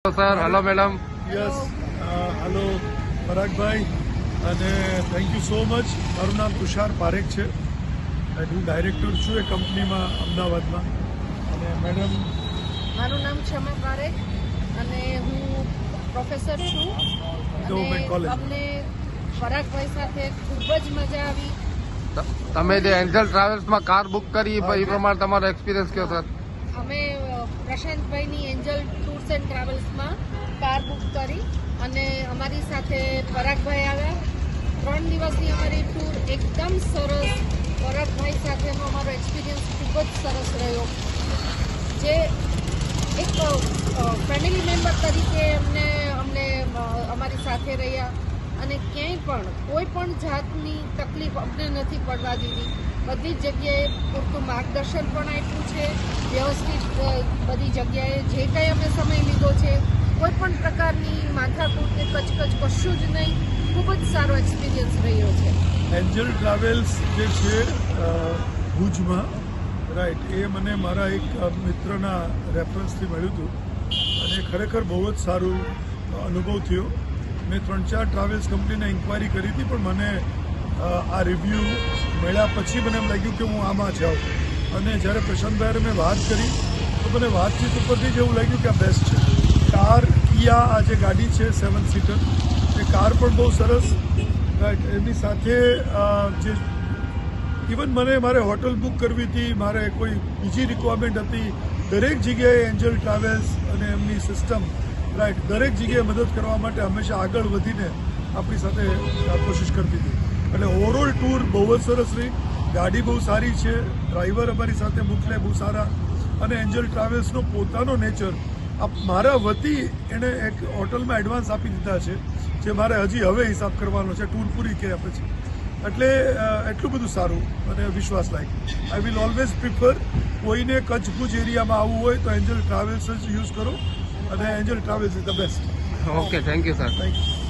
Sir hello madam. Yes hello પરાગભાઈ અને thank you so much. મારું નામ તુષાર પારેખ છે અને હું ડાયરેક્ટર છું એ કંપનીમાં અમદાવાદમાં. અને મેડમ મારું નામ ક્ષમા પારેખ અને હું પ્રોફેસર છું. Government college. અમને પરાગભાઈ સાથે ખૂબ જ મજા આવી. તમે જે એન્જલ ટ્રાવેલ્સમાં કાર બુક કરી એ પ્રમાણે તમારો એક્સપિરિયન્સ કયો સર? અમે પ્રશાંતભાઈની એન્જલ ટૂર્સ એન્ડ ટ્રાવેલ્સમાં કાર બુક કરી અને અમારી સાથે પરાગભાઈ આવ્યા. 3 દિવસની અમારી ટૂર એકદમ સરસ. પરાગભાઈ સાથેનો અમારો એક્સપિરિયન્સ ખૂબ જ સરસ રહ્યો. જે એક ફેમિલી મેમ્બર તરીકે અમને અમારી સાથે રહ્યા અને ક્યાંય પણ કોઈ પણ જાતની તકલીફ અમને નથી પડવા દીધી. બધી જ જગ્યાએ પૂરતું માર્ગદર્શન પણ આપ્યું છે. વ્યવસ્થિત બધી જગ્યાએ જે કંઈ અમે સમય લીધો છે કોઈ પણ પ્રકારની માથાકૂટ કે કચકચ કશું જ નહીં. ખૂબ જ સારો એક્સપિરિયન્સ રહ્યો છે. એન્જલ ટ્રાવેલ્સ જે છે ભુજમાં રાઈટ, એ મને મારા એક મિત્રના રેફરન્સથી મળ્યું હતું અને ખરેખર બહુ જ સારું અનુભવ થયો. મેં 3-4 ટ્રાવેલ્સ કંપનીને ઇન્ક્વાયરી કરી હતી પણ મને આ રિવ્યૂ મળ્યા પછી મને એમ લાગ્યું કે હું આમાં જાઉં. અને જ્યારે પ્રશાંતભાઈ મેં વાત કરી તો મને વાતચીત ઉપરથી જ એવું લાગ્યું કે આ બેસ્ટ છે. કાર કિયા આ જે ગાડી છે 7 સીટર, એ કાર પણ બહુ સરસ રાઈટ. એની સાથે જે ઇવન મારે હોટલ બુક કરવી હતી, મારે કોઈ બીજી રિક્વાયરમેન્ટ હતી, દરેક જગ્યાએ એન્જલ ટ્રાવેલ્સ અને એમની સિસ્ટમ રાઈટ દરેક જગ્યાએ મદદ કરવા માટે હંમેશા આગળ વધીને આપણી સાથે કોશિશ કરતી હતી. એટલે ઓવરઓલ ટૂર બહુ જ સરસ રહી. ગાડી બહુ સારી છે, ડ્રાઈવર અમારી સાથે મોકલે બહુ સારા, અને એન્જલ ટ્રાવેલ્સનો પોતાનો નેચર મારા વતી એણે એક હોટલમાં એડવાન્સ આપી દીધા છે જે મારે હજી હવે હિસાબ કરવાનો છે ટૂર પૂરી કર્યા પછી. એટલે એટલું બધું સારું અને વિશ્વાસ લાયક. આઈ વિલ ઓલવેઝ પ્રિફર કોઈને કચ્છ ભુજ એરિયામાં આવવું હોય તો એન્જલ ટ્રાવેલ્સ જ યુઝ કરો અને Angel travels is the best. Okay, thank you sir. Thank you.